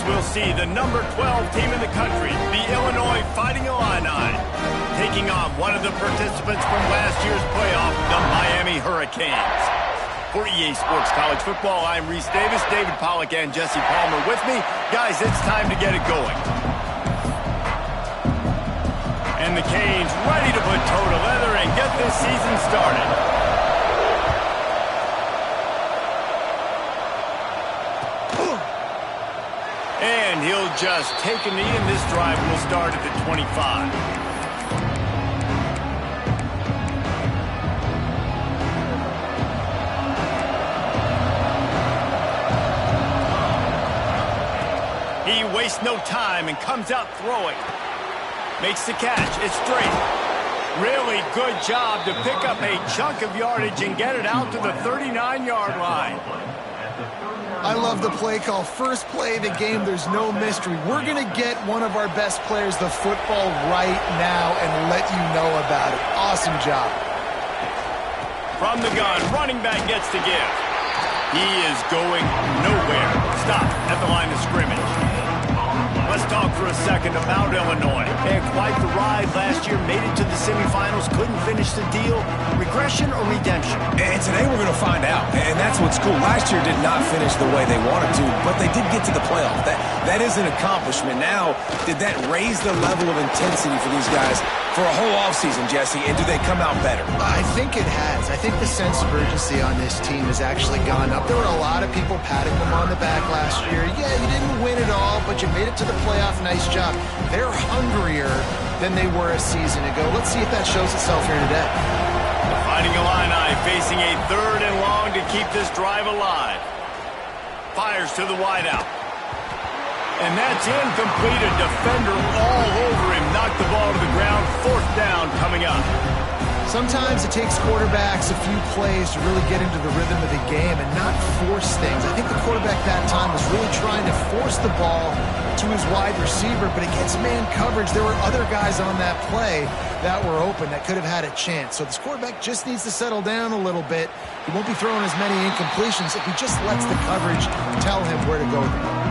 we'll see the number 12 team in the country, the Illinois Fighting Illini, taking on one of the participants from last year's playoff, the Miami Hurricanes. For EA Sports College Football, I'm Reese Davis, David Pollack, and Jesse Palmer with me. Guys, it's time to get it going. And the Canes ready to put toe to leather and get this season started. And he'll just take a knee, and this drive will start at the 25. He wastes no time and comes out throwing. Makes the catch. It's straight. Really good job to pick up a chunk of yardage and get it out to the 39-yard line. I love the play call. First play of the game, there's no mystery. We're going to get one of our best players the football right now and let you know about it. Awesome job. From the gun, running back gets the give. He is going nowhere. Stop at the line of scrimmage. Let's talk for a second about Illinois. They had quite the ride last year, made it to the semifinals, couldn't finish the deal. Regression or redemption? And today we're going to find out, and that's what's cool. Last year did not finish the way they wanted to, but they did get to the playoff. That is an accomplishment. Now, did that raise the level of intensity for these guys for a whole offseason, Jesse, and do they come out better? I think it has. I think the sense of urgency on this team has actually gone up. There were a lot of people patting them on the back last year. Yeah, you didn't win it all, but you made it to the playoff. Nice job. They're hungrier than they were a season ago. Let's see if that shows itself here today. The Fighting Illini facing a 3rd and long to keep this drive alive. Fires to the wideout. And that's incomplete. A defender all over him. Knocked the ball to the ground. 4th down coming up. Sometimes it takes quarterbacks a few plays to really get into the rhythm of the game and not force things. I think the quarterback that time was really trying to force the ball to his wide receiver, but against man coverage, there were other guys on that play that were open that could have had a chance. So this quarterback just needs to settle down a little bit. He won't be throwing as many incompletions if he just lets the coverage tell him where to go with the ball.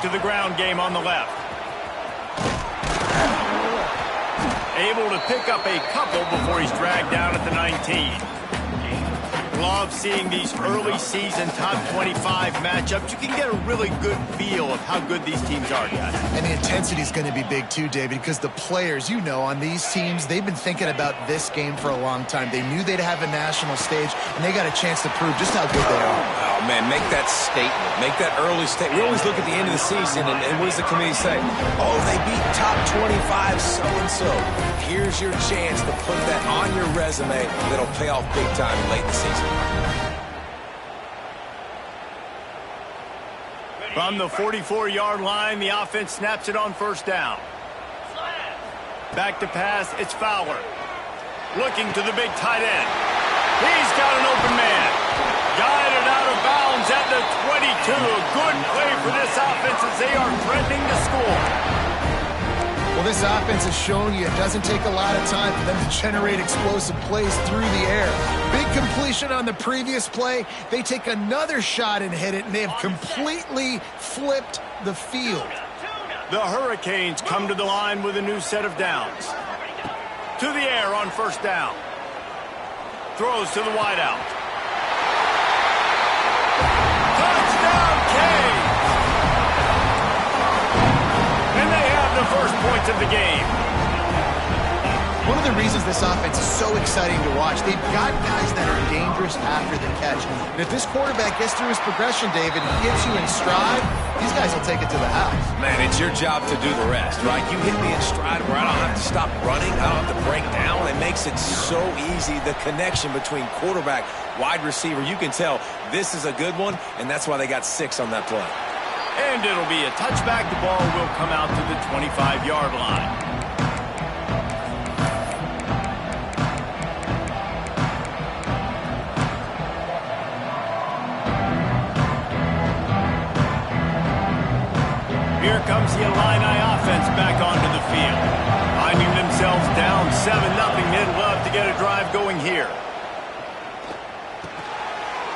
To the ground game on the left. Able to pick up a couple before he's dragged down at the 19. Love seeing these early season top 25 matchups. You can get a really good feel of how good these teams are, guys. And the intensity is going to be big too, David, because the players, you know, on these teams, they've been thinking about this game for a long time. They knew they'd have a national stage, and they got a chance to prove just how good they are. Oh, man, make that statement. Make that early statement. We always look at the end of the season, and what does the committee say? Oh, they beat top 25 so-and-so. Here's your chance to put that on your resume that'll pay off big time late in the season. From the 44-yard line, the offense snaps it on 1st down. Back to pass, it's Fowler. Looking to the big tight end. He's got an open man. Guided out of bounds at the 22. A good play for this offense as they are threatening to score. Well, this offense has shown you it doesn't take a lot of time for them to generate explosive plays through the air. Big completion on the previous play. They take another shot and hit it, and they have completely flipped the field. The Hurricanes come to the line with a new set of downs. To the air on 1st down. Throws to the wideout. Touchdown, Canes! And they have the first points of the game. One of the reasons this offense is so exciting to watch, they've got guys that are dangerous after the catch. And if this quarterback gets through his progression, David, and gets you in stride, these guys will take it to the house. Man, it's your job to do the rest, right? You hit me in stride where I don't have to stop running. I don't have to break down. It makes it so easy, the connection between quarterback, wide receiver. You can tell this is a good one, and that's why they got 6 on that play. And it'll be a touchback. The ball will come out to the 25-yard line. Here comes the Illini offense back onto the field. Finding themselves down 7-0, they'd love to get a drive going here.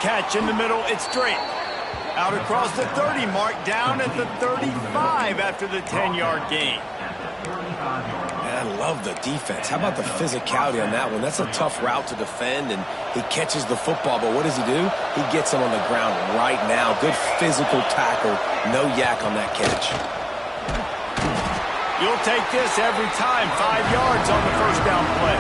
Catch in the middle, it's Drake. Out across the 30 mark, down at the 35 after the 10-yard gain. I love the defense. How about the physicality on that one? That's a tough route to defend, and he catches the football, but what does he do? He gets him on the ground right now. Good physical tackle. No yak on that catch. You'll take this every time. 5 yards on the first down play.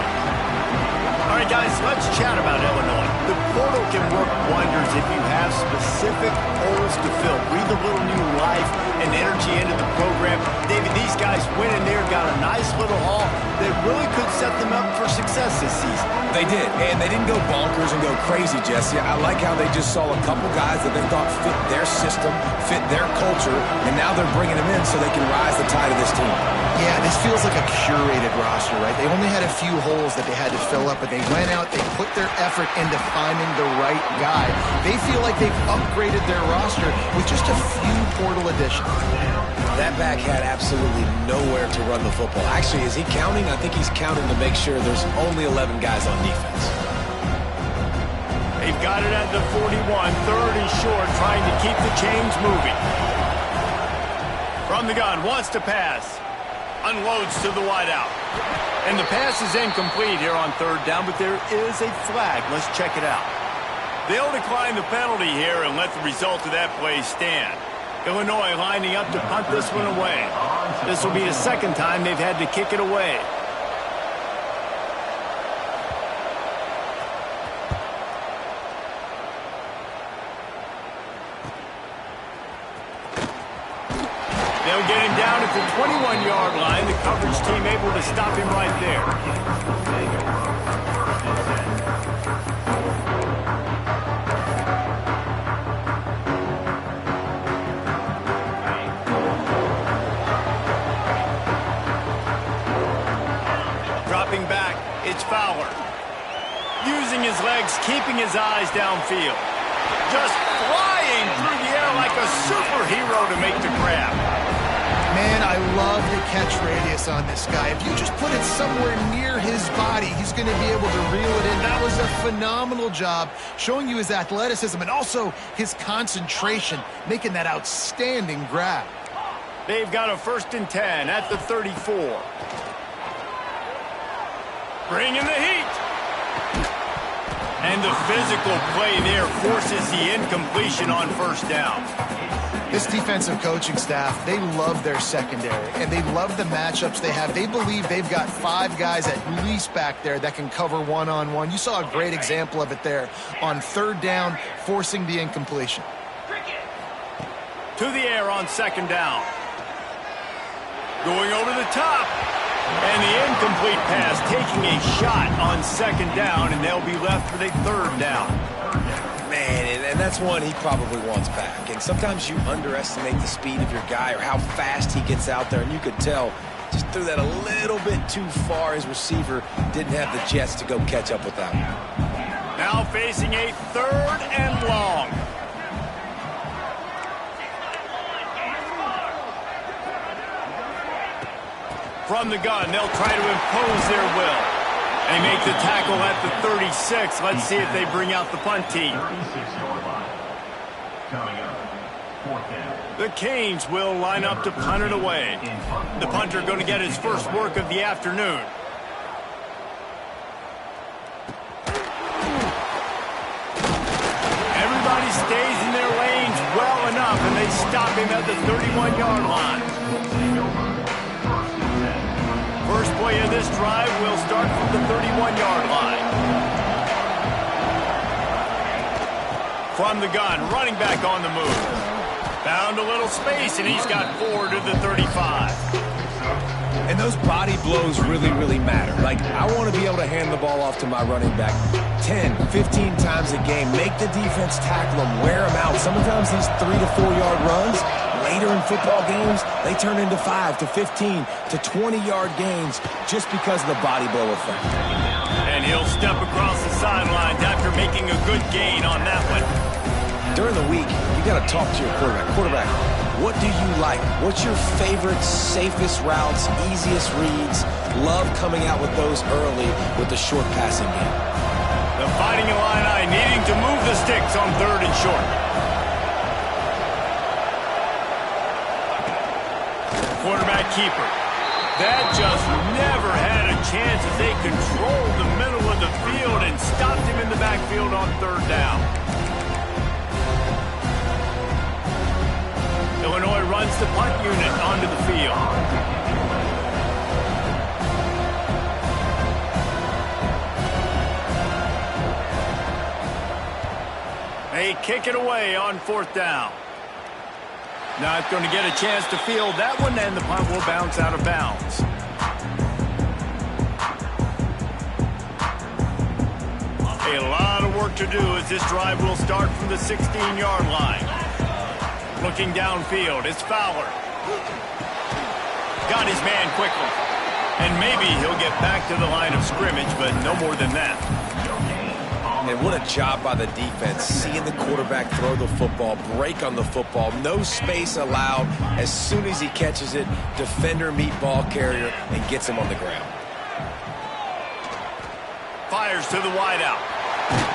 All right, guys, let's chat about Illinois. The portal can work wonders if you have specific holes to fill. Breathe a little new life and energy into the program. David, these guys went in there, got a nice little haul that really could set them up for success this season. They did, and they didn't go bonkers and go crazy, Jesse. I like how they just saw a couple guys that they thought fit their system, fit their culture, and now they're bringing them in so they can rise the tide of this team. Yeah, this feels like a curated roster, right? They only had a few holes that they had to fill up, but they went out, they put their effort into finding the right guy. They feel like they've upgraded their roster with just a few portal additions. That back had absolutely nowhere to run the football. Actually, is he counting? I think he's counting to make sure there's only 11 guys on defense. They've got it at the 41, third and short, trying to keep the chains moving. From the gun, wants to pass. Unloads to the wideout. And the pass is incomplete here on third down, but there is a flag. Let's check it out. They'll decline the penalty here and let the result of that play stand. Illinois lining up to punt this one away. This will be the second time they've had to kick it away. They'll get him down at the 21-yard line. The coverage team able to stop him right there. Dropping back, it's Fowler. Using his legs, keeping his eyes downfield. Just flying through the air like a superhero to make the grab. Man, I love the catch radius on this guy. If you just put it somewhere near his body, he's going to be able to reel it in. That was a phenomenal job showing you his athleticism and also his concentration, making that outstanding grab. They've got a 1st and 10 at the 34. Bringing the heat. And the physical play there forces the incompletion on first down. This defensive coaching staff, they love their secondary, and they love the matchups they have. They believe they've got 5 guys at least back there that can cover one-on-one. You saw a great example of it there on third down, forcing the incompletion. To the air on 2nd down. Going over the top. And the incomplete pass taking a shot on 2nd down, and they'll be left with a 3rd down. Man, and that's one he probably wants back. And sometimes you underestimate the speed of your guy or how fast he gets out there, and you could tell just threw that a little bit too far. His receiver didn't have the jets to go catch up with that one. Now facing a 3rd and long. From the gun, they'll try to impose their will. They make the tackle at the 36. Let's see if they bring out the punt team. The Canes will line up to punt it away. The punter going to get his first work of the afternoon. Everybody stays in their lanes well enough, and they stop him at the 31-yard line. First play of this drive will start from the 31-yard line. From the gun, running back on the move. Found a little space, and he's got 4 to the 35. And those body blows really, really matter. Like, I want to be able to hand the ball off to my running back 10, 15 times a game. Make the defense tackle them, wear them out. Sometimes these 3 to 4 yard runs, later in football games, they turn into 5 to 15 to 20-yard gains just because of the body blow effect. And he'll step across the sidelines after making a good gain on that one. during the week, you got to talk to your quarterback. Quarterback, what do you like? What's your favorite, safest routes, easiest reads? Love coming out with those early with the short passing game. The Fighting Illini needing to move the sticks on 3rd and short. Quarterback keeper. That just never had a chance as they controlled the middle of the field and stopped him in the backfield on 3rd down. Illinois runs the punt unit onto the field. They kick it away on 4th down. Not going to get a chance to field that one, and the punt will bounce out of bounds. A lot of work to do as this drive will start from the 16-yard line. Looking downfield, it's Fowler. Got his man quickly. And maybe he'll get back to the line of scrimmage, but no more than that. And what a job by the defense, seeing the quarterback throw the football, break on the football, no space allowed. As soon as he catches it, defender meet ball carrier and gets him on the ground. Fires to the wideout.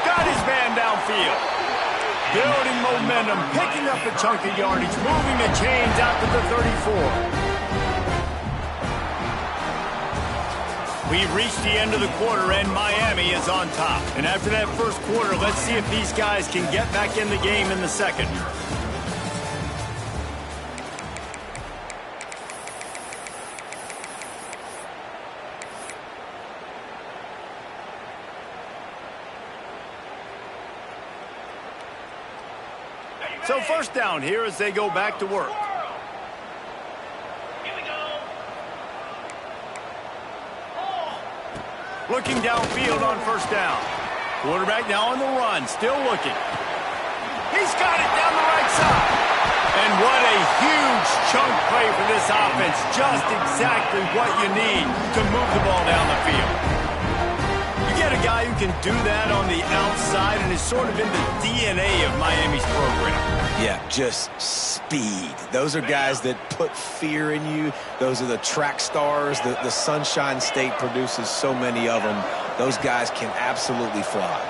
Got his man downfield. Building momentum, picking up a chunk of yardage, moving the chains out to the 34. We've reached the end of the quarter, and Miami is on top. And after that first quarter, let's see if these guys can get back in the game in the second. So 1st down here as they go back to work. Looking downfield on 1st down. Quarterback now on the run, still looking. He's got it down the right side. And what a huge chunk play for this offense. Just exactly what you need to move the ball down the field. You get a guy who can do that on the outside, and it's sort of in the DNA of Miami's program. Yeah, just speed. Those are guys that put fear in you. Those are the track stars. The Sunshine State produces so many of them. Those guys can absolutely fly.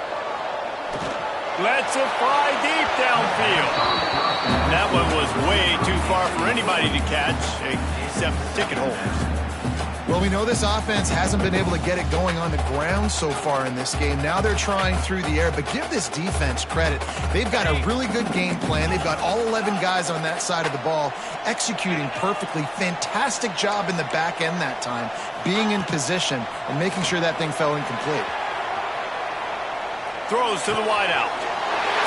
Lets it fly deep downfield. That one was way too far for anybody to catch, except ticket holders. Well, we know this offense hasn't been able to get it going on the ground so far in this game. Now they're trying through the air, but give this defense credit. They've got a really good game plan. They've got all 11 guys on that side of the ball executing perfectly. Fantastic job in the back end that time, being in position and making sure that thing fell incomplete. Throws to the wideout.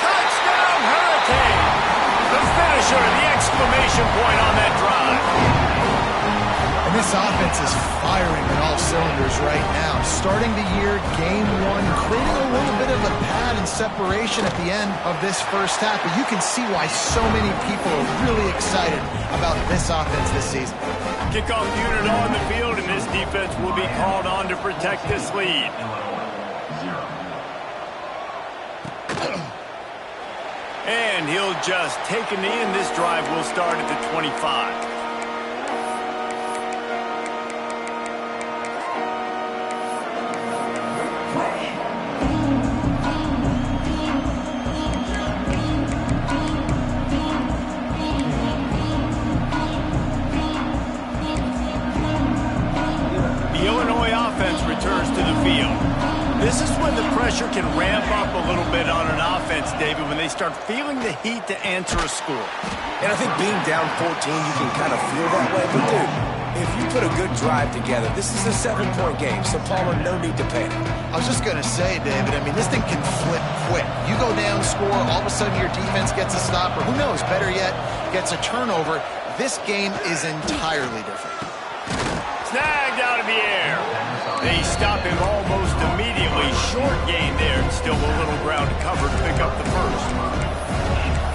Touchdown, Hurricane! The finisher, the exclamation point on that drive. And this offense is firing on all cylinders right now. Starting the year, game 1, creating a little bit of a pad and separation at the end of this first half. But you can see why so many people are really excited about this offense this season. Kickoff unit on the field, and this defense will be called on to protect this lead. And he'll just take a knee, and this drive will start at the 25. The Illinois offense returns to the field. This is when the pressure can ramp up a little bit on an offense, David, when they start feeling the heat to answer a score. And I think being down 14, you can kind of feel that way. But, dude, if you put a good drive together, this is a 7-point game, so, Palmer, no need to panic. I was just going to say, David, I mean, this thing can flip quick. You go down, score, all of a sudden your defense gets a stop, or who knows, better yet, gets a turnover. This game is entirely different. Snagged out of the air. They stop him almost immediately. Short gain there, and still a little ground to cover to pick up the first.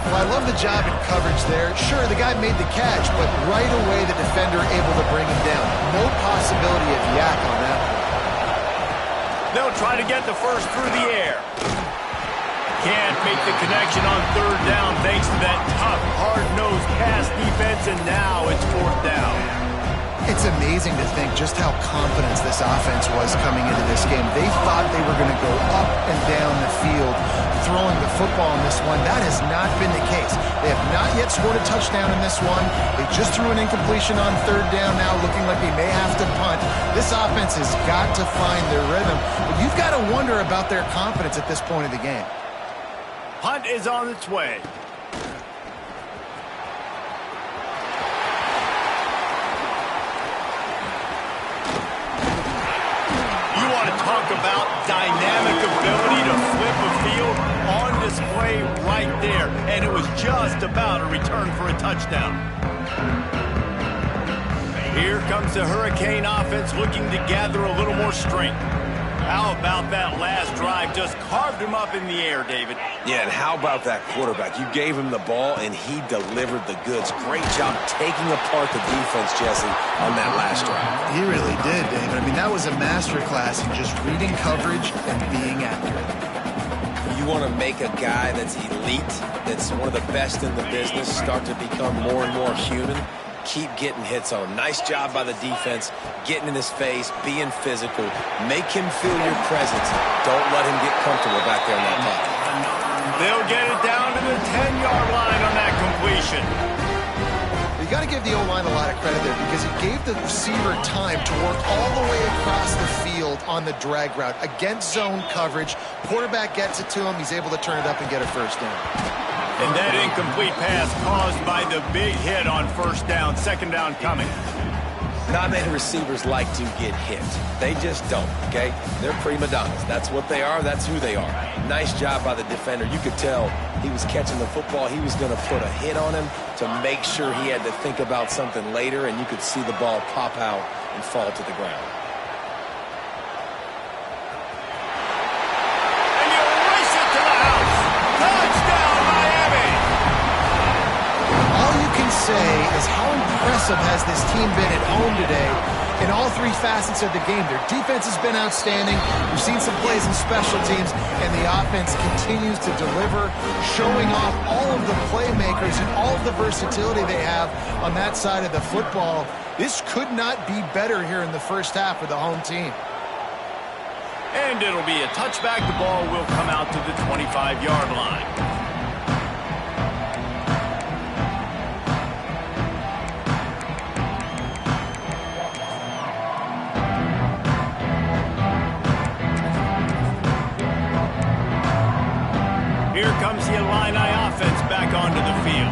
Well, I love the job in coverage there. Sure, the guy made the catch, but right away the defender able to bring him down. No possibility of yak on that. They'll try to get the first through the air. Can't make the connection on third down thanks to that tough, hard-nosed pass defense, and now it's fourth down. It's amazing to think just how confident this offense was coming into this game. They thought they were going to go up and down the field throwing the football in this one. That has not been the case. They have not yet scored a touchdown in this one. They just threw an incompletion on third down now, looking like they may have to punt. This offense has got to find their rhythm. But you've got to wonder about their confidence at this point of the game. Punt is on its way. Talk about dynamic ability to flip a field on display right there. And it was just about a return for a touchdown. Here comes the Hurricane offense looking to gather a little more strength. How about that last drive? Just carved him up in the air, David. Yeah, and how about that quarterback? You gave him the ball, and he delivered the goods. Great job taking apart the defense, Jesse, on that last drive. He really did, David. I mean, that was a masterclass in just reading coverage and being accurate. You want to make a guy that's elite, that's one of the best in the business, start to become more and more human. Keep getting hits on him. Nice job by the defense, getting in his face, being physical. Make him feel your presence. Don't let him get comfortable back there in that pocket. They'll get it down to the 10-yard line on that completion. You got to give the O-line a lot of credit there because he gave the receiver time to work all the way across the field on the drag route against zone coverage. Quarterback gets it to him. He's able to turn it up and get a first down. And that incomplete pass caused by the big hit on first down. Second down coming. Not many receivers like to get hit. They just don't, okay? They're prima donnas. That's what they are. That's who they are. Nice job by the defender. You could tell he was catching the football. He was going to put a hit on him to make sure he had to think about something later, and you could see the ball pop out and fall to the ground. Is how impressive has this team been at home today in all three facets of the game. Their defense has been outstanding. We've seen some plays in special teams, and the offense continues to deliver, showing off all of the playmakers and all of the versatility they have on that side of the football. This could not be better here in the first half for the home team. And it'll be a touchback. The ball will come out to the 25-yard line. Here comes the Illini offense back onto the field.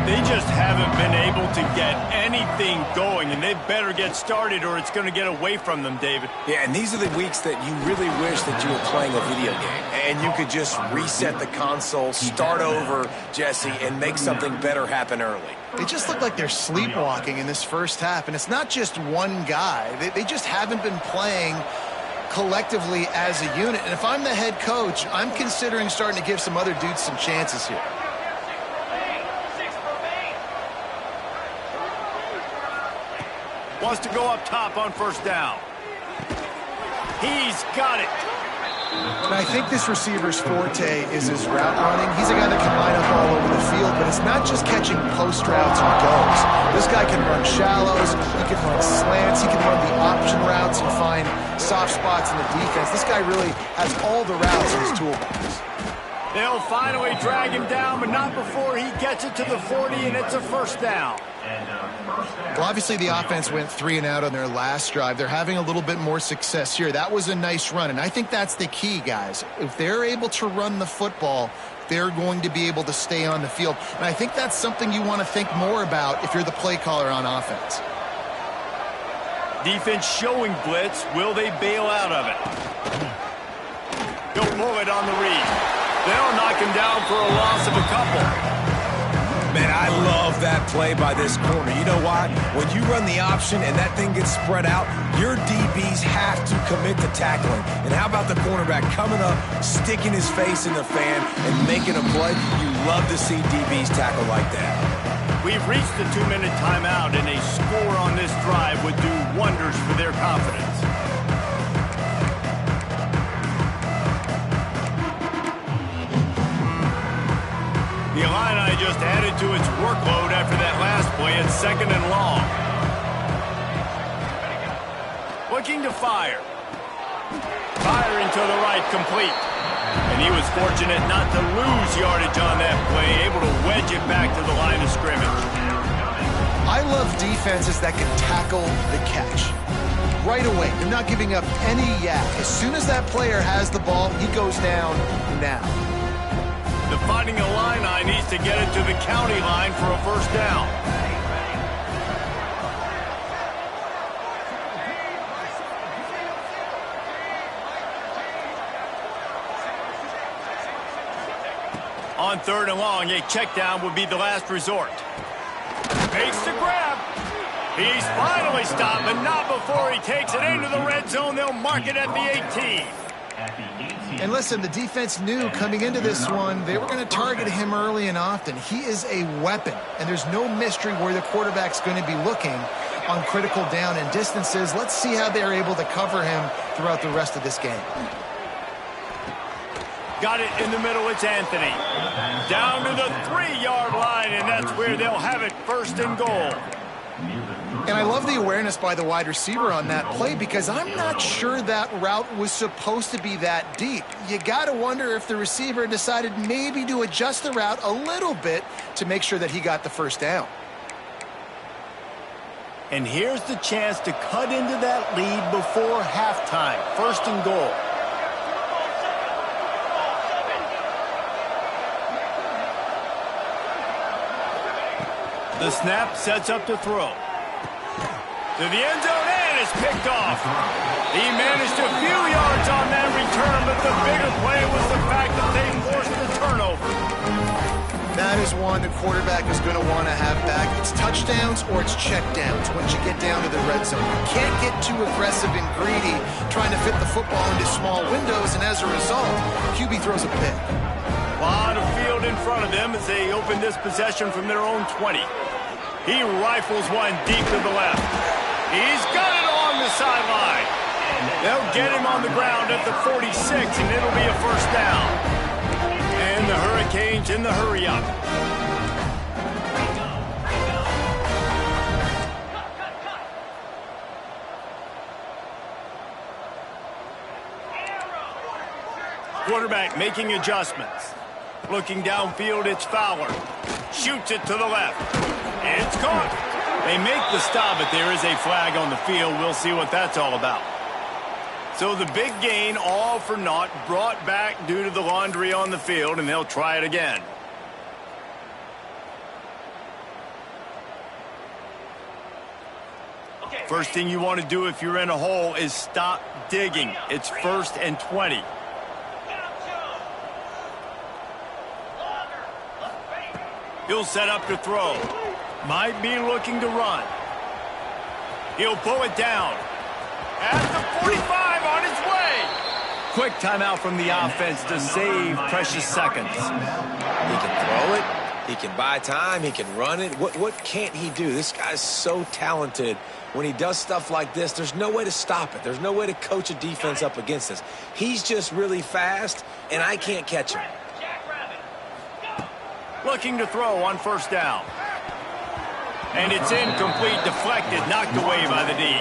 They just haven't been able to get anything going, and they better get started or it's going to get away from them, David. Yeah, and these are the weeks that you really wish that you were playing a video game and you could just reset the console, start over, Jesse, and make something better happen early. They just look like they're sleepwalking in this first half, and it's not just one guy. They just haven't been playing collectively as a unit. And if I'm the head coach, I'm considering starting to give some other dudes some chances here. Wants to go up top on first down. He's got it. And I think this receiver's forte is his route running. He's a guy that can line up all over the field, but it's not just catching post routes and goes. This guy can run shallows, he can run slants, he can run the option routes and find soft spots in the defense. This guy really has all the routes in his toolbox. They'll finally drag him down, but not before he gets it to the 40, and it's a first down. Well, obviously the offense went 3 and out on their last drive. They're having a little bit more success here. That was a nice run, and I think that's the key, guys. If they're able to run the football, they're going to be able to stay on the field. And I think that's something you want to think more about if you're the play caller on offense. Defense showing blitz. Will they bail out of it? He'll pull it on the read. They'll knock him down for a loss of a couple. Man, I love that play by this corner. You know why? When you run the option and that thing gets spread out, your DBs have to commit to tackling. And how about the cornerback coming up, sticking his face in the fan, and making a play? You love to see DBs tackle like that. We've reached the 2-minute timeout, and a score on this drive would do wonders for their confidence. The Illini just added to its workload after that last play at 2nd and long. Looking to fire. Firing to the right, complete. And he was fortunate not to lose yardage on that play, able to wedge it back to the line of scrimmage. I love defenses that can tackle the catch. Right away, they're not giving up any yak. As soon as that player has the ball, he goes down now. The Fighting Illini needs to get it to the county line for a first down. On 3rd and long, a check down would be the last resort. Makes the grab. He's finally stopped, but not before he takes it into the red zone. They'll mark it at the 18. And listen, the defense knew coming into this one, they were going to target him early and often. He is a weapon, and there's no mystery where the quarterback's going to be looking on critical down and distances. Let's see how they're able to cover him throughout the rest of this game. Got it in the middle, it's Anthony. Down to the 3-yard line, and that's where they'll have it, 1st and goal. And I love the awareness by the wide receiver on that play because I'm not sure that route was supposed to be that deep. You got to wonder if the receiver decided maybe to adjust the route a little bit to make sure that he got the first down. And here's the chance to cut into that lead before halftime, 1st and goal. The snap sets up to throw. To the end zone, and it's picked off. He managed a few yards on that return, but the bigger play was the fact that they forced the turnover. That is one the quarterback is going to want to have back. It's touchdowns or it's checkdowns once you get down to the red zone. You can't get too aggressive and greedy trying to fit the football into small windows, and as a result, QB throws a pick. A lot of field in front of them as they open this possession from their own 20. He rifles one deep to the left. He's got it on the sideline. They'll get him on the ground at the 46, and it'll be a first down. And the Hurricanes in the hurry-up. Quarterback making adjustments. Looking downfield, it's Fowler. Shoots it to the left. It's caught. They make the stop, but there is a flag on the field. We'll see what that's all about. So the big gain, all for naught, brought back due to the laundry on the field, and they'll try it again. First thing you want to do if you're in a hole is stop digging. It's 1st and 20. He'll set up to throw. Might be looking to run. He'll pull it down. At the 45 on his way. Quick timeout from the offense to save precious seconds. He can throw it. He can buy time. He can run it. What can't he do? This guy's so talented. When he does stuff like this, there's no way to stop it. There's no way to coach a defense up against this. He's just really fast, and I can't catch him. Looking to throw on 1st down. And it's incomplete, deflected, knocked away by the D.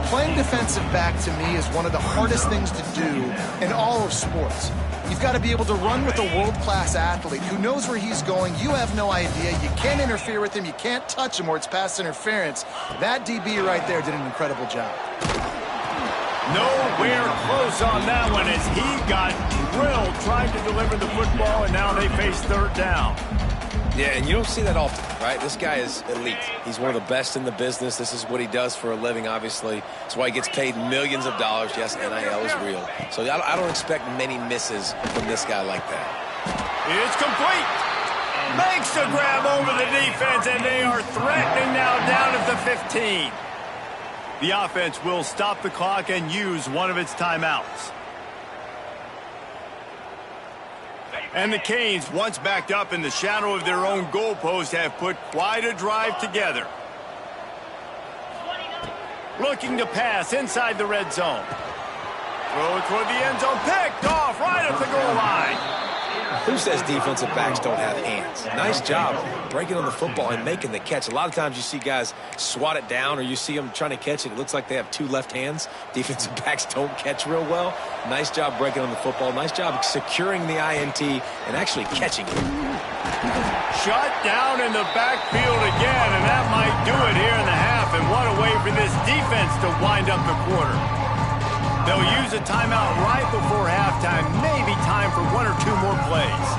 Playing defensive back, to me, is one of the hardest things to do in all of sports. You've got to be able to run with a world-class athlete who knows where he's going. You have no idea. You can't interfere with him. You can't touch him or it's pass interference. That DB right there did an incredible job. Nowhere close on that one as he got drilled trying to deliver the football, and now they face 3rd down. Yeah, and you don't see that often, right? This guy is elite. He's one of the best in the business. This is what he does for a living, obviously. That's why he gets paid millions of dollars. Yes, NIL is real. So I don't expect many misses from this guy like that. It's complete. Makes the grab over the defense, and they are threatening now down at the 15. The offense will stop the clock and use one of its timeouts. And the Canes, once backed up in the shadow of their own goalpost, have put quite a drive together. Looking to pass inside the red zone. Throw it toward the end zone. Picked off right at the goal line. Who says defensive backs don't have hands? Nice job breaking on the football and making the catch. A lot of times you see guys swat it down or you see them trying to catch it. It looks like they have two left hands. Defensive backs don't catch real well. Nice job breaking on the football. Nice job securing the INT and actually catching it. Shut down in the backfield again, and that might do it here in the half. And what a way for this defense to wind up the quarter. They'll use a timeout right before halftime. Maybe time for one or two more plays.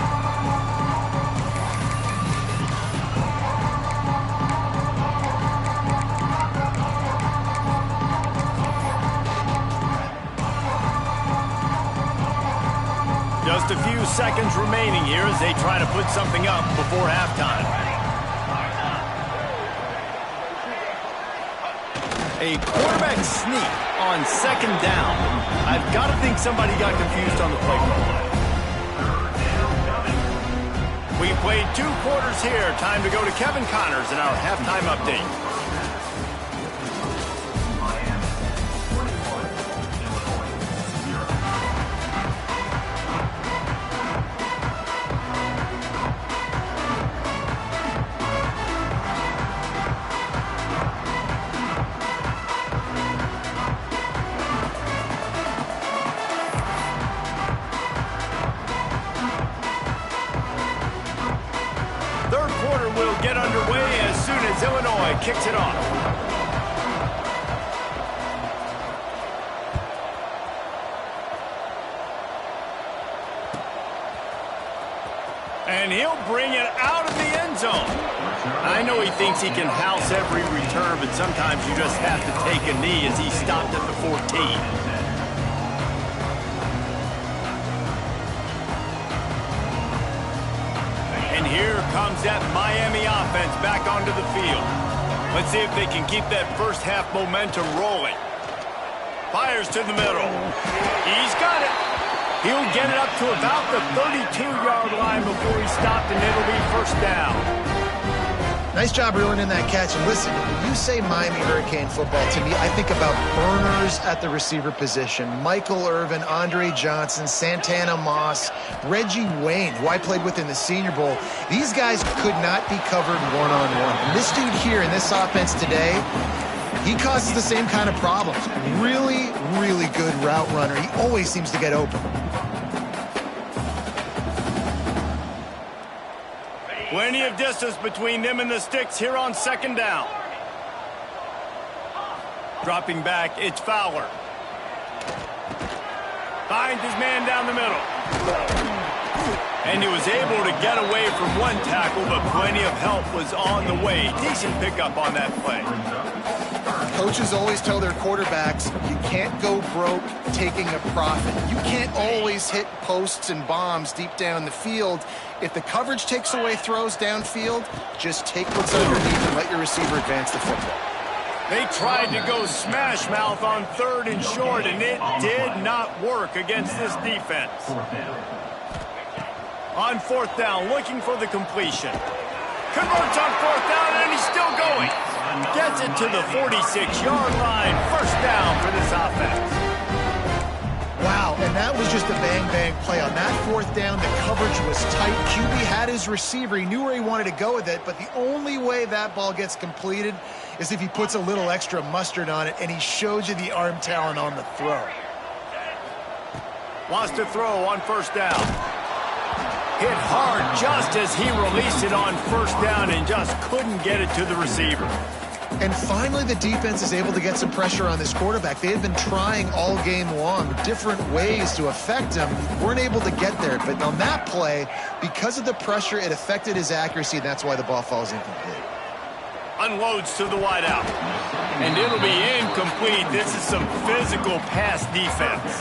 Just a few seconds remaining here as they try to put something up before halftime. A quarterback sneak on second down. I've got to think somebody got confused on the play call. We played 2 quarters here. Time to go to Kevin Connors in our halftime update. Illinois kicks it off. And he'll bring it out of the end zone. I know he thinks he can house every return, but sometimes you just have to take a knee as he stopped at the 14. Here comes that Miami offense back onto the field. Let's see if they can keep that first half momentum rolling. Fires to the middle. He's got it. He'll get it up to about the 32-yard line before he stopped, and it'll be first down. Nice job reeling in that catch. And listen, when you say Miami Hurricane football, to me, I think about burners at the receiver position. Michael Irvin, Andre Johnson, Santana Moss, Reggie Wayne, who I played with in the Senior Bowl. These guys could not be covered one-on-one. And this dude here in this offense today, he causes the same kind of problems. Really, really good route runner. He always seems to get open. Plenty of distance between them and the sticks here on second down. Dropping back, it's Fowler. Finds his man down the middle. And he was able to get away from one tackle, but plenty of help was on the way. Decent pickup on that play. Coaches always tell their quarterbacks, you can't go broke taking a profit. You can't always hit posts and bombs deep down the field. If the coverage takes away throws downfield, just take what's underneath and let your receiver advance the football. They tried to go smash mouth on 3rd and short, and it did not work against this defense. On 4th down, looking for the completion. Converts on 4th down, and he's still going. Gets it to the 46-yard line. First down for this offense. Wow, and that was just a bang-bang play. On that 4th down, the coverage was tight. QB had his receiver. He knew where he wanted to go with it, but the only way that ball gets completed is if he puts a little extra mustard on it, and he showed you the arm talent on the throw. Wants to throw on 1st down. Hit hard just as he released it on 1st down and just couldn't get it to the receiver. And finally, the defense is able to get some pressure on this quarterback. They had been trying all game long different ways to affect him. Weren't able to get there. But on that play, because of the pressure, it affected his accuracy, and that's why the ball falls incomplete. Unloads to the wideout. And it'll be incomplete. This is some physical pass defense.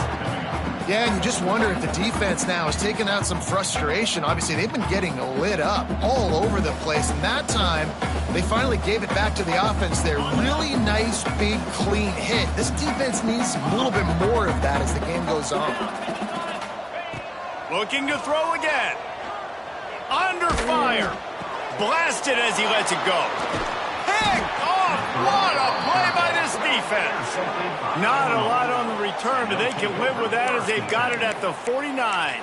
Yeah, and you just wonder if the defense now is taking out some frustration. Obviously, they've been getting lit up all over the place. And that time, they finally gave it back to the offense there. Really nice, big, clean hit. This defense needs a little bit more of that as the game goes on. Looking to throw again. Under fire. Blasted as he lets it go. Picked off. What a play by this defense. Not a lot on the return, but they can live with that as they've got it at the 49.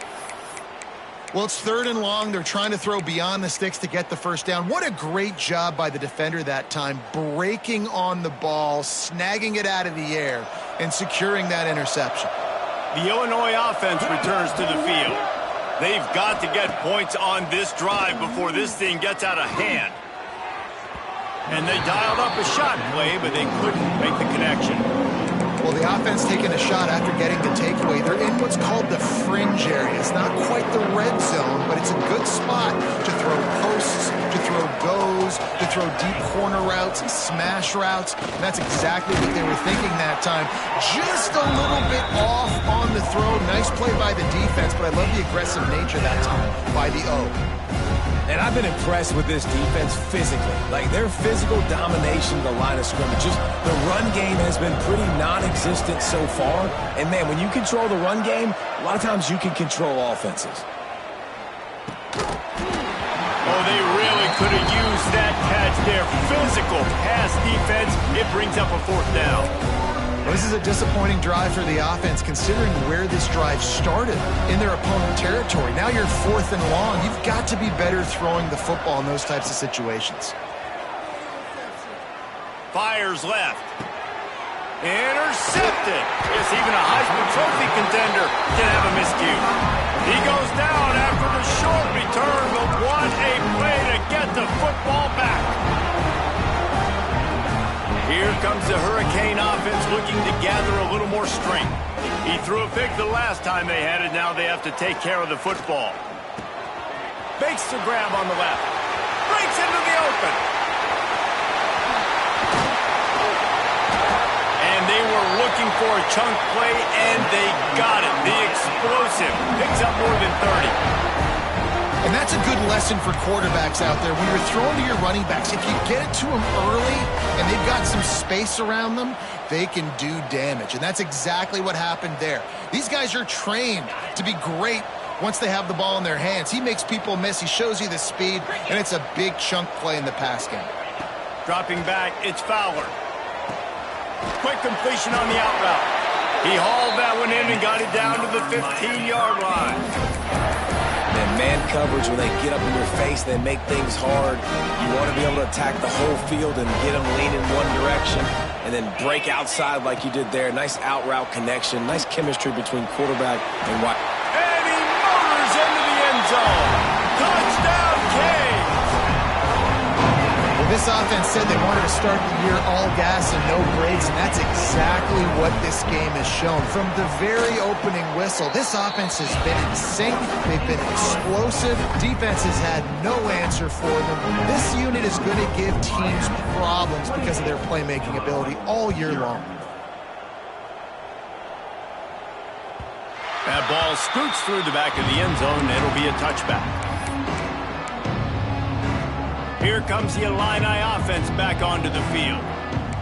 Well, it's 3rd and long. They're trying to throw beyond the sticks to get the first down. What a great job by the defender that time, breaking on the ball, snagging it out of the air, and securing that interception. The Illinois offense returns to the field. They've got to get points on this drive before this thing gets out of hand. And they dialed up a shot play, but they couldn't make the connection. Well, the offense taking a shot after getting the takeaway. They're in what's called the fringe area. It's not quite the red zone, but it's a good spot to throw posts, to throw goes, to throw deep corner routes, smash routes. And that's exactly what they were thinking that time. Just a little bit off on the throw. Nice play by the defense, but I love the aggressive nature that time by the O. And I've been impressed with this defense physically. Like, their physical domination of the line of scrimmage. Just the run game has been pretty non-existent so far. And, man, when you control the run game, a lot of times you can control offenses. Oh, they really could have used that catch there. Physical pass defense. It brings up a 4th down. Well, this is a disappointing drive for the offense considering where this drive started in their opponent territory. Now you're 4th and long. You've got to be better throwing the football in those types of situations. Fires left. Intercepted. Yes, even a Heisman Trophy contender can have a miscue. He goes down after the short return, but what a play to get the football back. Here comes the Hurricane offense looking to gather a little more strength. He threw a pick the last time they had it. Now they have to take care of the football. Makes the grab on the left. Breaks into the open. And they were looking for a chunk play, and they got it. The explosive picks up more than 30. And that's a good lesson for quarterbacks out there. When you're throwing to your running backs, if you get it to them early and they've got some space around them, they can do damage. And that's exactly what happened there. These guys are trained to be great once they have the ball in their hands. He makes people miss. He shows you the speed, and it's a big chunk play in the pass game. Dropping back, it's Fowler. Quick completion on the out route. He hauled that one in and got it down to the 15-yard line. And man coverage, when they get up in your face, they make things hard. You want to be able to attack the whole field and get them leaning one direction and then break outside like you did there. Nice out route connection. Nice chemistry between quarterback and wide. And he motors into the end zone. Touchdown, Canes! Well, this offense said they wanted to start the year all gas and no brakes, and that's exactly what this game has shown. From the very opening whistle, this offense has been in sync. They've been explosive. Defense has had no answer for them. This unit is going to give teams problems because of their playmaking ability all year long. That ball scoots through the back of the end zone. It'll be a touchback. Here comes the Illini offense back onto the field.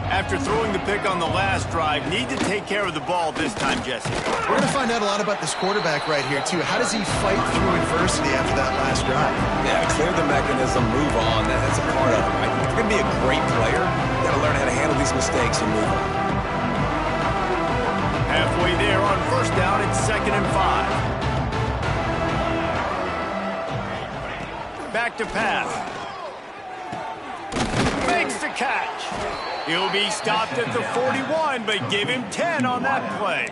After throwing the pick on the last drive, need to take care of the ball this time, Jesse. We're going to find out a lot about this quarterback right here, too. How does he fight through adversity after that last drive? Yeah, clear the mechanism, move on. That's a part of it, right? If you're going to be a great player, you got to learn how to handle these mistakes and move on. Halfway there on first down, it's 2nd and 5. Back to pass. Makes the catch. He'll be stopped at the 41, but give him 10 on that play.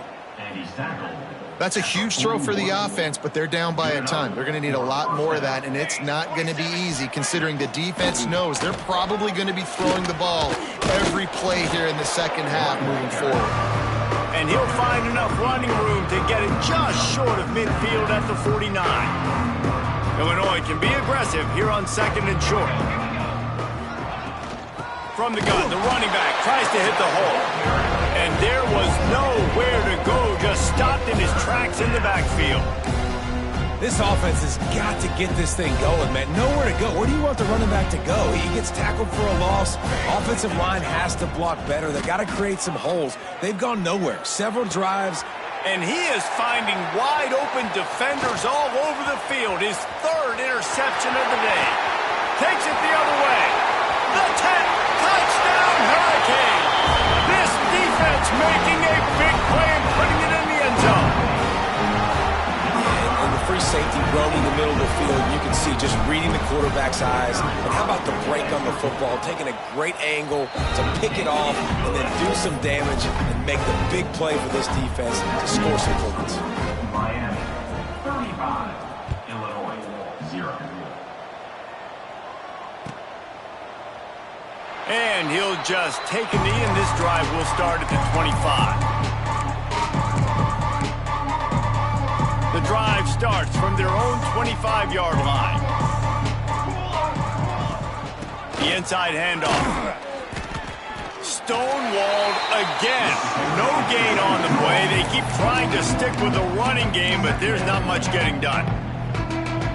That's a huge throw for the offense, but they're down by a ton. They're going to need a lot more of that, and it's not going to be easy considering the defense knows they're probably going to be throwing the ball every play here in the second half moving forward. And he'll find enough running room to get it just short of midfield at the 49. Illinois can be aggressive here on 2nd and short. From the gun, the running back tries to hit the hole. And there was nowhere to go, just stopped in his tracks in the backfield. This offense has got to get this thing going, man. Nowhere to go. Where do you want the running back to go? He gets tackled for a loss. Offensive line has to block better. They've got to create some holes. They've gone nowhere. Several drives. And he is finding wide open defenders all over the field. His 3rd interception of the day. Takes it the other way. The 10. Touchdown, Hurricane! This defense making a big play and putting it in the end zone. And in the free safety roaming the middle of the field. You can see just reading the quarterback's eyes. And how about the break on the football, taking a great angle to pick it off and then do some damage and make the big play for this defense to score some points. Miami, 35. Illinois, 0. And he'll just take a knee, and this drive will start at the 25. The drive starts from their own 25-yard line. The inside handoff. Stonewalled again. No gain on the play. They keep trying to stick with the running game, but there's not much getting done.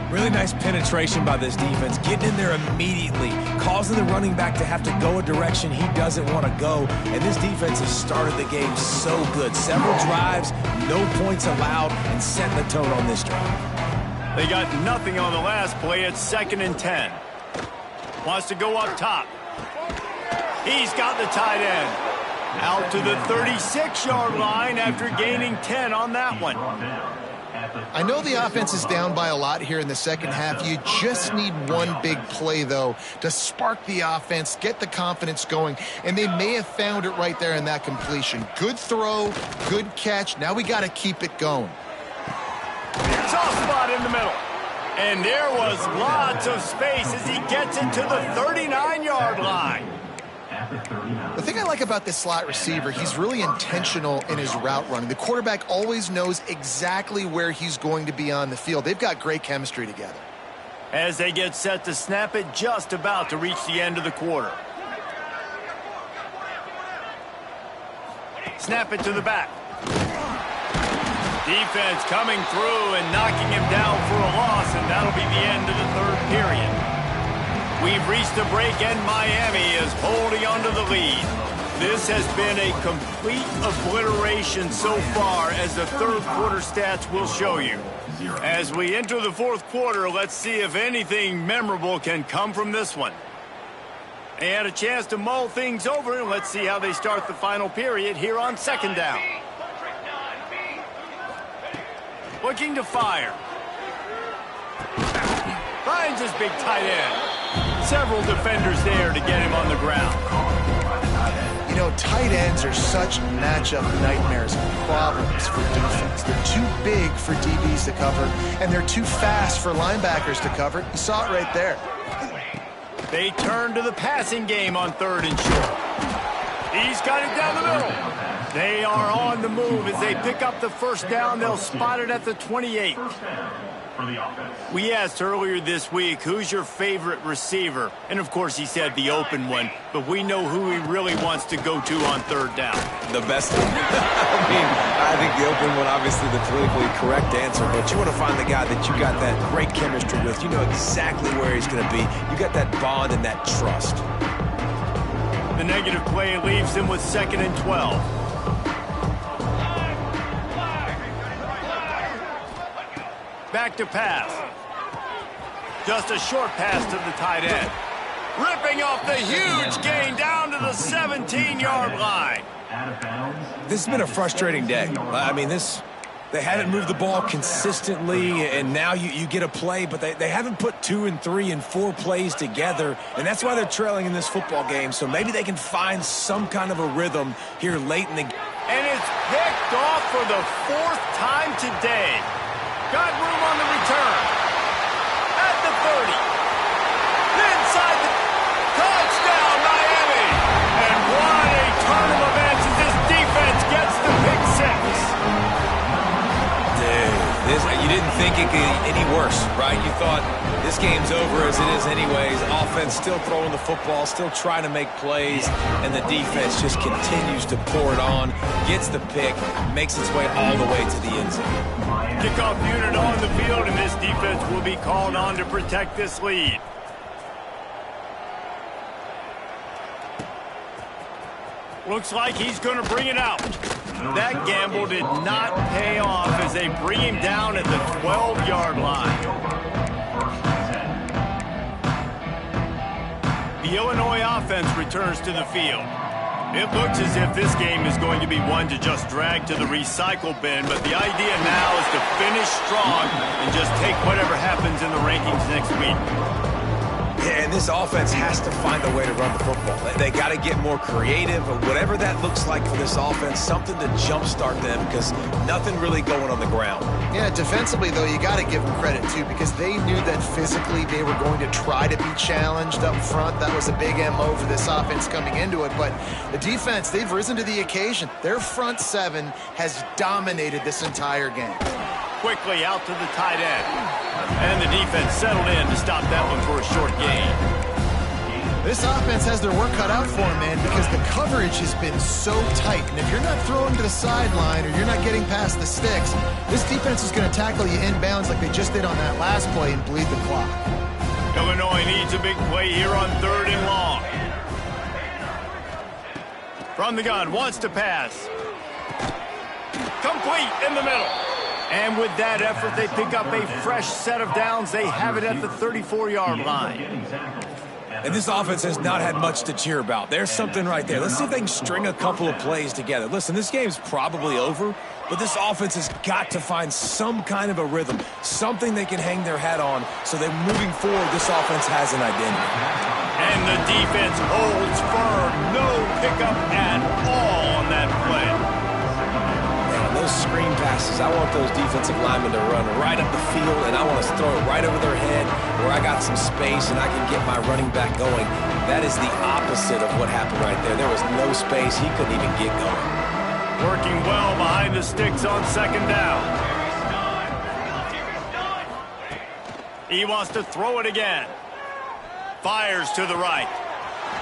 Really nice penetration by this defense, getting in there immediately, causing the running back to have to go a direction he doesn't want to go. And this defense has started the game so good. Several drives, no points allowed, and set the tone on this drive. They got nothing on the last play. It's 2nd and 10. Wants to go up top. He's got the tight end. Out to the 36-yard line after gaining 10 on that one. I know the offense is down by a lot here in the second half. You just need one big play, though, to spark the offense, get the confidence going, and they may have found it right there in that completion. Good throw, good catch. Now we got to keep it going. Soft spot in the middle. And there was lots of space as he gets it to the 39-yard line. The thing I like about this slot receiver, he's really intentional in his route running. The quarterback always knows exactly where he's going to be on the field. They've got great chemistry together. As they get set to snap it, just about to reach the end of the quarter. Snap it to the back. Defense coming through and knocking him down for a loss, and that'll be the end of the third period. We've reached the break, and Miami is holding on to the lead. This has been a complete obliteration so far, as the third quarter stats will show you. As we enter the fourth quarter, let's see if anything memorable can come from this one. They had a chance to mull things over, and let's see how they start the final period here on 2nd down. Looking to fire. Finds his big tight end. Several defenders there to get him on the ground. You know, tight ends are such matchup nightmares and problems for defense. They're too big for DBs to cover, and they're too fast for linebackers to cover. You saw it right there. They turn to the passing game on 3rd and short. He's got it down the middle. They are on the move as they pick up the first down. They'll spot it at the 28. We asked earlier this week, who's your favorite receiver? And, of course, he said the open one. But we know who he really wants to go to on 3rd down. The best one. I think the open one, obviously the politically correct answer. But you want to find the guy that you got that great chemistry with. You know exactly where he's going to be. You got that bond and that trust. The negative play leaves him with 2nd and 12. Back to pass. Just a short pass to the tight end. Ripping off the huge gain down to the 17-yard line. This has been a frustrating day. I mean, they haven't moved the ball consistently, and now you get a play, but they haven't put 2 and 3 and 4 plays together, and that's why they're trailing in this football game. So maybe they can find some kind of a rhythm here late in the game. And it's picked off for the 4th time today. Got room on the return. At the 30. Inside the touchdown, Miami. And what a turn of events as this defense gets the pick 6. You didn't think it could get any worse, right? You thought this game's over as it is anyways. Offense still throwing the football, still trying to make plays, and the defense just continues to pour it on, gets the pick, makes its way all the way to the end zone. Kickoff unit on the field, and this defense will be called on to protect this lead. Looks like he's going to bring it out. That gamble did not pay off as they bring him down at the 12-yard line. The Illinois offense returns to the field. It looks as if this game is going to be one to just drag to the recycle bin, but the idea now is to finish strong and just take whatever happens in the rankings next week. Yeah, and this offense has to find a way to run the football. They got to get more creative, or whatever that looks like for this offense, something to jumpstart them, because nothing really going on the ground. Yeah, defensively, though, you got to give them credit, too, because they knew that physically they were going to try to be challenged up front. That was a big MO for this offense coming into it. But the defense, they've risen to the occasion. Their front seven has dominated this entire game. Quickly out to the tight end. And the defense settled in to stop that one for a short gain. This offense has their work cut out for them, man, because the coverage has been so tight. And if you're not throwing to the sideline or you're not getting past the sticks, this defense is going to tackle you inbounds like they just did on that last play and bleed the clock. Illinois needs a big play here on 3rd and long. From the gun, wants to pass. Complete in the middle. And with that effort, they pick up a fresh set of downs. They have it at the 34-yard line. And this offense has not had much to cheer about. There's something right there. Let's see if they can string a couple of plays together. Listen, this game's probably over, but this offense has got to find some kind of a rhythm, something they can hang their hat on, so that moving forward, this offense has an identity. And the defense holds firm. No pickup at all on that play. Those screen passes, I want those defensive linemen to run right up the field, and I want to throw it right over their head where I got some space and I can get my running back going. That is the opposite of what happened right there. There was no space. He couldn't even get going. Working well behind the sticks on 2nd down. He wants to throw it again. Fires to the right.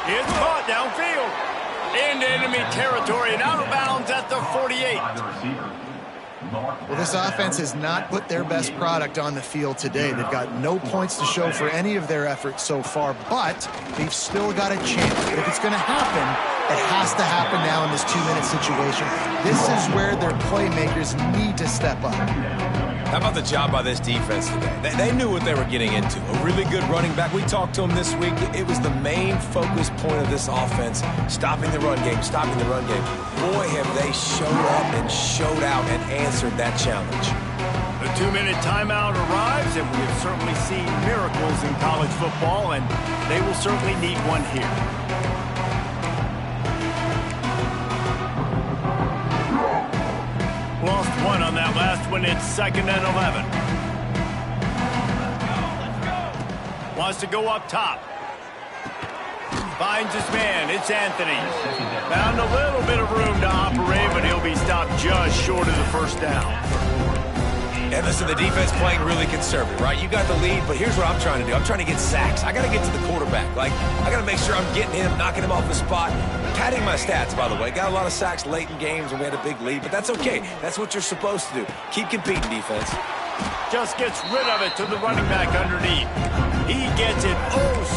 It's caught downfield. Into enemy territory and out of bounds at the 48. Well, this offense has not put their best product on the field today. They've got no points to show for any of their efforts so far, but they've still got a chance. But if it's going to happen, it has to happen now in this 2-minute situation. This is where their playmakers need to step up. How about the job by this defense today? They knew what they were getting into. A really good running back. We talked to him this week. It was the main focus point of this offense, stopping the run game, stopping the run game. Boy, have they showed up and showed out and answered that challenge. The 2-minute timeout arrives, and we've certainly seen miracles in college football, and they will certainly need one here. Lost one on that last one. It's 2nd and 11. Wants to go up top. Finds his man. It's Anthony. Found a little bit of room to operate, but he'll be stopped just short of the 1st down. And listen, the defense playing really conservative, right? You got the lead, but here's what I'm trying to do. I'm trying to get sacks. I got to get to the quarterback. I got to make sure I'm getting him, knocking him off the spot. Padding my stats, by the way. Got a lot of sacks late in games when we had a big lead, but that's okay. That's what you're supposed to do. Keep competing, defense. Just gets rid of it to the running back underneath. He gets it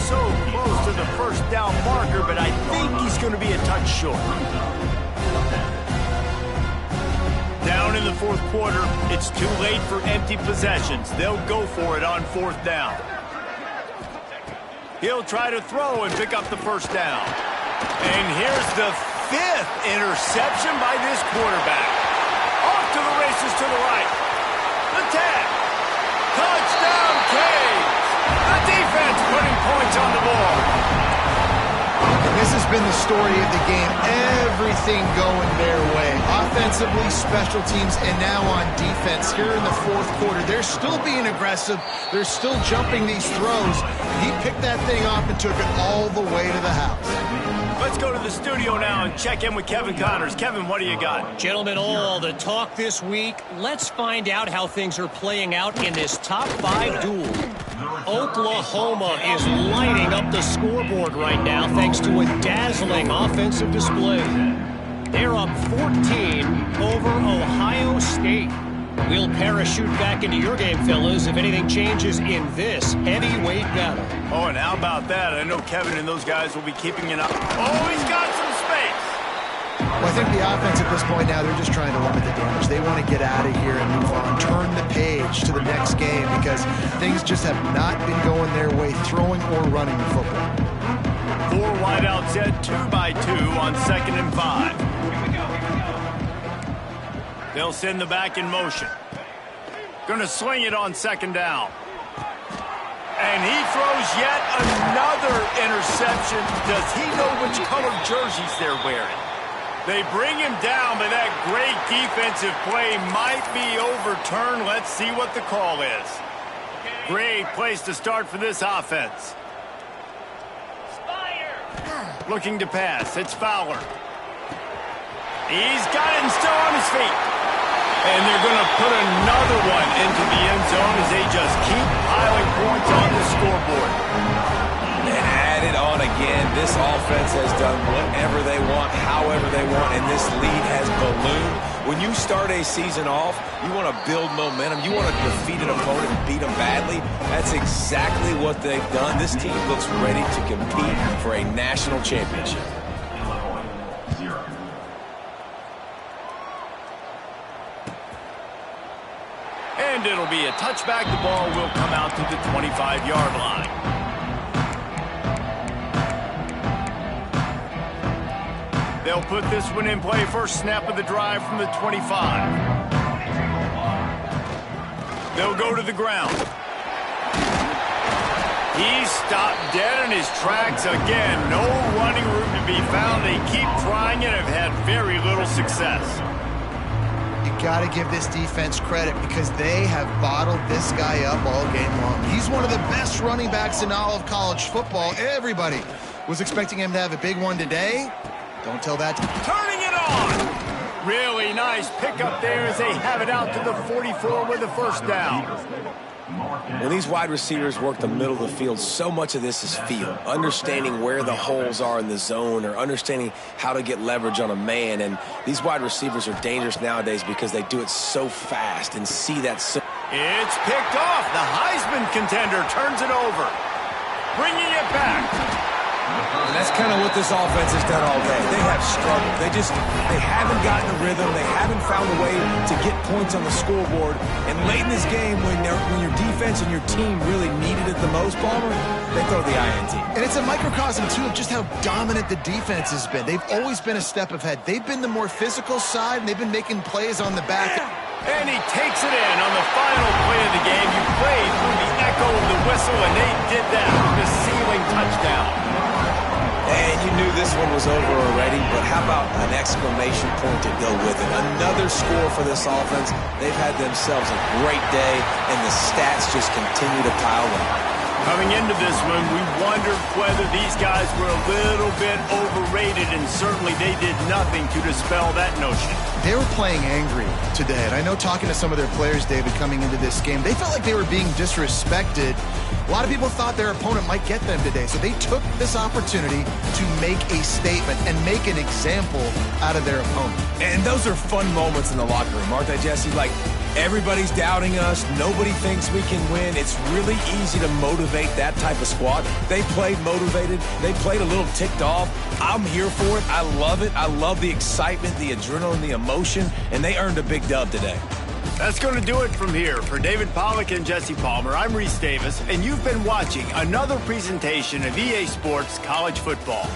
so close to the 1st down marker, but I think he's going to be a touch short. Down in the 4th quarter, it's too late for empty possessions. They'll go for it on 4th down. He'll try to throw and pick up the 1st down. And here's the 5th interception by this quarterback. Off to the races to the right. The tag. Touchdown, Canes. The defense putting points on the board. And this has been the story of the game. Everything going their way. Offensively, special teams, and now on defense here in the 4th quarter. They're still being aggressive. They're still jumping these throws. He picked that thing off and took it all the way to the house. Let's go to the studio now and check in with Kevin Connors. Kevin, what do you got? Gentlemen, all the talk this week. Let's find out how things are playing out in this top 5 duel. Oklahoma is lighting up the scoreboard right now thanks to a dazzling offensive display. They're up 14 over Ohio State. We'll parachute back into your game, fellas, if anything changes in this heavyweight battle. Oh, and how about that? I know Kevin and those guys will be keeping it up. Oh, he's got some space. Well, I think the offense at this point now, they're just trying to limit the damage. They want to get out of here and move on, turn the page to the next game because things just have not been going their way, throwing or running the football. 4 wideouts set 2 by 2 on on 2nd and 5. They'll send the back in motion. Going to sling it on 2nd down. And he throws yet another interception. Does he know which color jerseys they're wearing? They bring him down, but that great defensive play might be overturned. Let's see what the call is. Great place to start for this offense. Looking to pass. It's Fowler. He's got it and still on his feet. And they're going to put another one into the end zone as they just keep piling points on the scoreboard. And add it on again. This offense has done whatever they want, however they want, and this lead has ballooned. When you start a season off, you want to build momentum. You want to defeat an opponent and beat them badly. That's exactly what they've done. This team looks ready to compete for a national championship. And it'll be a touchback. The ball will come out to the 25-yard line. They'll put this one in play. First snap of the drive from the 25. They'll go to the ground. He's stopped dead in his tracks again. No running room to be found. They keep trying and have had very little success. Got to give this defense credit because they have bottled this guy up all game long. He's one of the best running backs in all of college football. Everybody was expecting him to have a big one today. Don't tell that. Turning it on. Really nice pickup there as they have it out to the 44 with a first down. When these wide receivers work the middle of the field, so much of this is feel. Understanding where the holes are in the zone or understanding how to get leverage on a man. And these wide receivers are dangerous nowadays because they do it so fast and see that. It's picked off. The Heisman contender turns it over. Bringing it back. And that's kind of what this offense has done all day. They have struggled. They haven't gotten a rhythm. They haven't found a way to get points on the scoreboard. And late in this game, when your defense and your team really needed it the most, Palmer, they throw the INT. And it's a microcosm, too, of just how dominant the defense has been. They've always been a step ahead. They've been the more physical side, and they've been making plays on the back. And he takes it in on the final play of the game. You played through the echo of the whistle, and they did that with the ceiling touchdown. And you knew this one was over already, but how about an exclamation point to go with it? Another score for this offense. They've had themselves a great day, and the stats just continue to pile up. Coming into this one, we wondered whether these guys were a little bit overrated, and certainly they did nothing to dispel that notion. They were playing angry today, and I know talking to some of their players, David, coming into this game, they felt like they were being disrespected. A lot of people thought their opponent might get them today, so they took this opportunity to make a statement and make an example out of their opponent. And those are fun moments in the locker room, aren't they, Jesse? Like, everybody's doubting us. Nobody thinks we can win. It's really easy to motivate that type of squad. They played motivated. They played a little ticked off. I'm here for it. I love it. I love the excitement, the adrenaline, the emotion, and they earned a big dub today. That's going to do it from here. For David Pollack and Jesse Palmer, I'm Reese Davis, and you've been watching another presentation of EA Sports College Football.